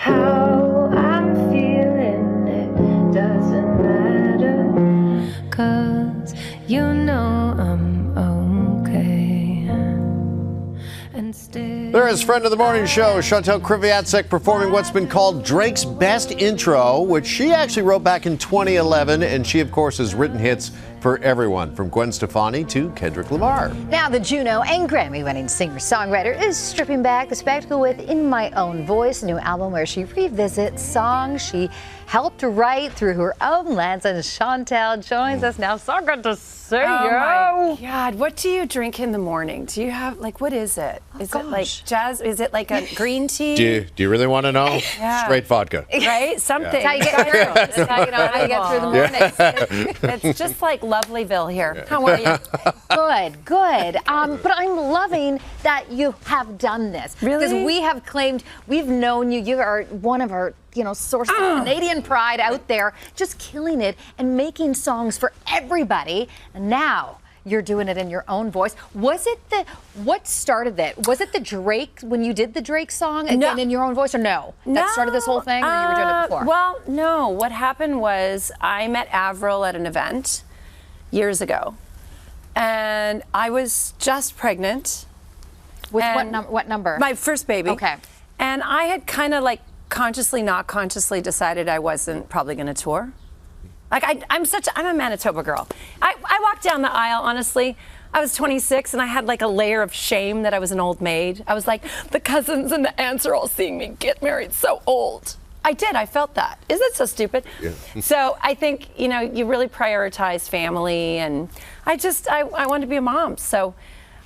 how I'm feeling, it doesn't matter, 'cause you know I'm okay. And still There is friend of the morning show, Chantal Kreviazuk, performing what's been called Drake's best intro, which she actually wrote back in 2011. And she, of course, has written hits for everyone, from Gwen Stefani to Kendrick Lamar. Now the Juno and Grammy-winning singer-songwriter is stripping back the spectacle with In My Own Voice, a new album where she revisits songs she helped write through her own lens. And Chantal joins us now. So good to see you. Oh my God, what do you drink in the morning? Do you have, like, what is it? Is it like jazz? Is it like a green tea? Do you really want to know? Yeah. Straight vodka. Right? Something. That's how you get through. That's how you get through the morning. It's just like Lovelyville here. How are you? Good, good. But I'm loving that you have done this. Really? Because we have claimed, we've known you. You are one of our, sources of Canadian pride out there, just killing it and making songs for everybody. And now you're doing it in your own voice. What started that? Was it the Drake, when you did the Drake song again in your own voice, or no? That started this whole thing, or you were doing it before? Well, no. What happened was I met Avril at an event years ago, and I was just pregnant. With what number? My first baby. Okay. And I had kind of like consciously, not consciously decided I wasn't probably going to tour. Like I'm a Manitoba girl. I walked down the aisle, honestly. I was 26 and I had like a layer of shame that I was an old maid. I was like, the cousins and the aunts are all seeing me get married so old. I did, I felt that. Isn't it so stupid? Yeah. So I think, you really prioritize family, and I wanted to be a mom. So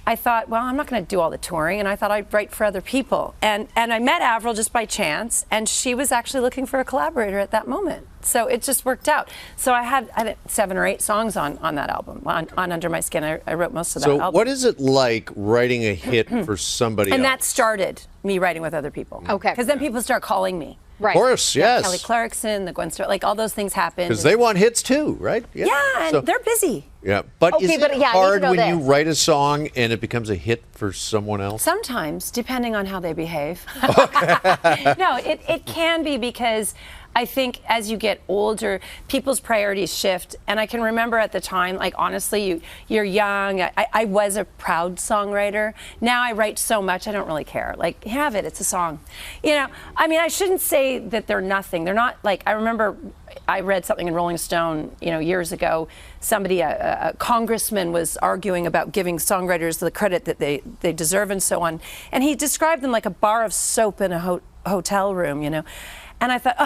I thought, well, I'm not going to do all the touring, and I thought I'd write for other people. And I met Avril just by chance, and she was actually looking for a collaborator at that moment. So it just worked out. So I had 7 or 8 songs on that album, on Under My Skin. I wrote most of that album. So what is it like writing a hit for somebody else? And that started me writing with other people. Okay. Because then people start calling me. Right. Of course, yes. Kelly Clarkson, the Gwen Stefani, like all those things happen. Because they want hits too, right? Yeah, and they're busy. Yeah, but Okay, is it I hard need to know when you this. write a song and it becomes a hit for someone else? Sometimes, depending on how they behave. No, it can be, because I think as you get older, people's priorities shift. And I can remember at the time, like, honestly, you're young. I was a proud songwriter. Now I write so much, I don't really care. Like, have it, it's a song. I mean, I shouldn't say that they're nothing. They're not, like, I remember I read something in Rolling Stone, years ago. Somebody, a congressman, was arguing about giving songwriters the credit that they deserve and so on. And he described them like a bar of soap in a hotel room, And I thought,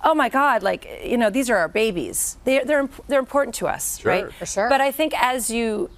oh my God, like, these are our babies. They're important to us, right? For sure. But I think as you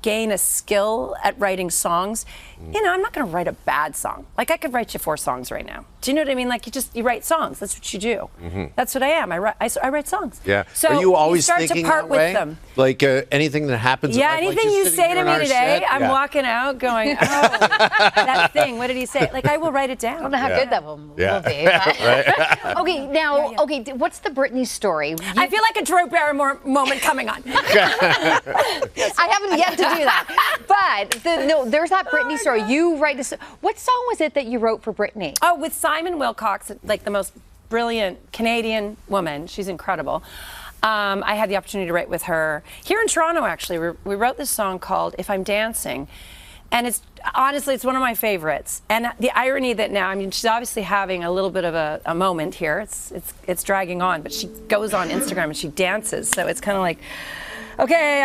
gain a skill at writing songs, I'm not going to write a bad song. Like, I could write you 4 songs right now. Do you know what I mean? Like, you write songs. That's what you do. Mm-hmm. That's what I am. I write songs. Yeah. So are you always start thinking to part that way? with them. Like anything that happens? Yeah, like anything just you sitting say here to on me our today, set? I'm walking out going, oh, that thing. What did he say? Like, I will write it down. I don't know how good that will be. Right. Okay, now, okay, what's the Britney story? I feel like a Drew Barrymore moment coming on. I haven't yet to do that. But there's that Britney story. You write what song was it that you wrote for Britney? Oh, with Simon Wilcox, like the most brilliant Canadian woman. She's incredible. I had the opportunity to write with her here in Toronto, actually. We wrote this song called If I'm Dancing. And it's one of my favorites. And the irony that now, I mean, she's obviously having a little bit of a moment here. It's dragging on, but she goes on Instagram and she dances. So it's kind of like, okay,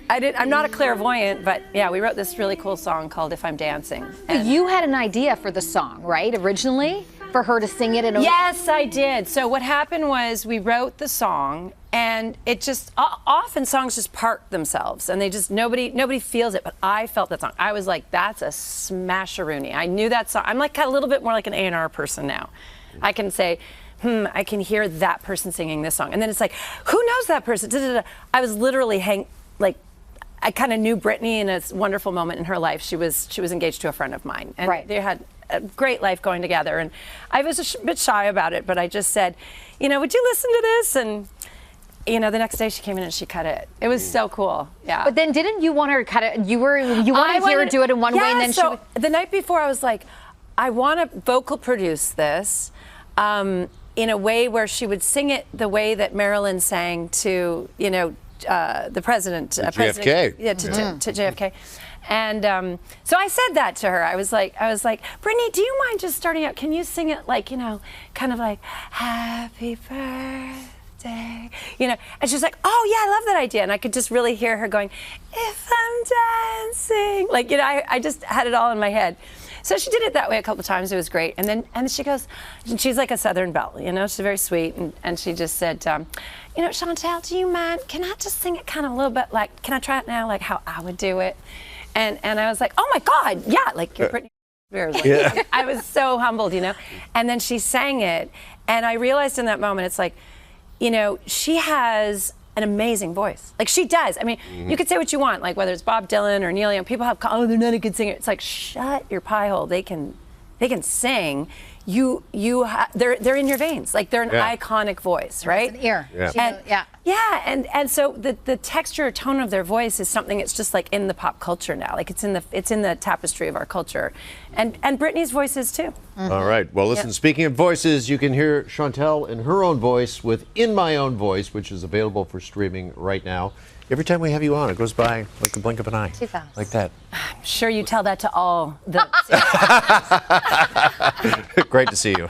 I'm not a clairvoyant, but yeah, we wrote this really cool song called If I'm Dancing. But you had an idea for the song, right, originally? For her to sing it in a... Yes, I did. So what happened was we wrote the song, and it just, often songs just park themselves, and they just, nobody feels it, but I felt that song. I was like, that's a smasheroonie. I knew that song. I'm like a little bit more like an A&R person now. I can say, I can hear that person singing this song. And then it's like, who knows that person? I was literally I kind of knew Britney in a wonderful moment in her life. She was engaged to a friend of mine, and they had a great life going together. And I was a bit shy about it, but I just said, would you listen to this? And the next day she came in and she cut it. It was so cool. Yeah. But then didn't you want her to cut it? You wanted to hear her do it in one way, and then the night before I was like, I want to vocal produce this. in a way where she would sing it the way that Marilyn sang to, the president. JFK. Yeah, to JFK. And so I said that to her. I was like, Britney, do you mind just starting out? Can you sing it like, kind of like, happy birthday, And she's like, oh yeah, I love that idea. And I could just really hear her going, if I'm dancing, like, I just had it all in my head. So she did it that way a couple times. It was great. And then she goes, and she's like a Southern belle, she's very sweet. And she just said, Chantal, do you mind? Can I just sing it kind of a little bit like, can I try it now, like how I would do it? And I was like, oh my God, yeah, like you're Britney Spears. Like, Yeah. I was so humbled, And then she sang it, and I realized in that moment, it's like, she has an amazing voice. Like she does. I mean, you could say what you want, like whether it's Bob Dylan or Neil Young. People have, they're not a good singer. It's like, shut your pie hole. They can sing. They're in your veins. Like they're an iconic voice, right? It's an ear. Yeah. And so the texture or tone of their voice is something. It's just like in the pop culture now. Like it's in the tapestry of our culture, and Britney's voice is too. All right. Well, listen, speaking of voices, you can hear Chantal in her own voice with In My Own Voice, which is available for streaming right now. Every time we have you on, it goes by like the blink of an eye. 2000. Like that. I'm sure you tell that to all the. Great to see you.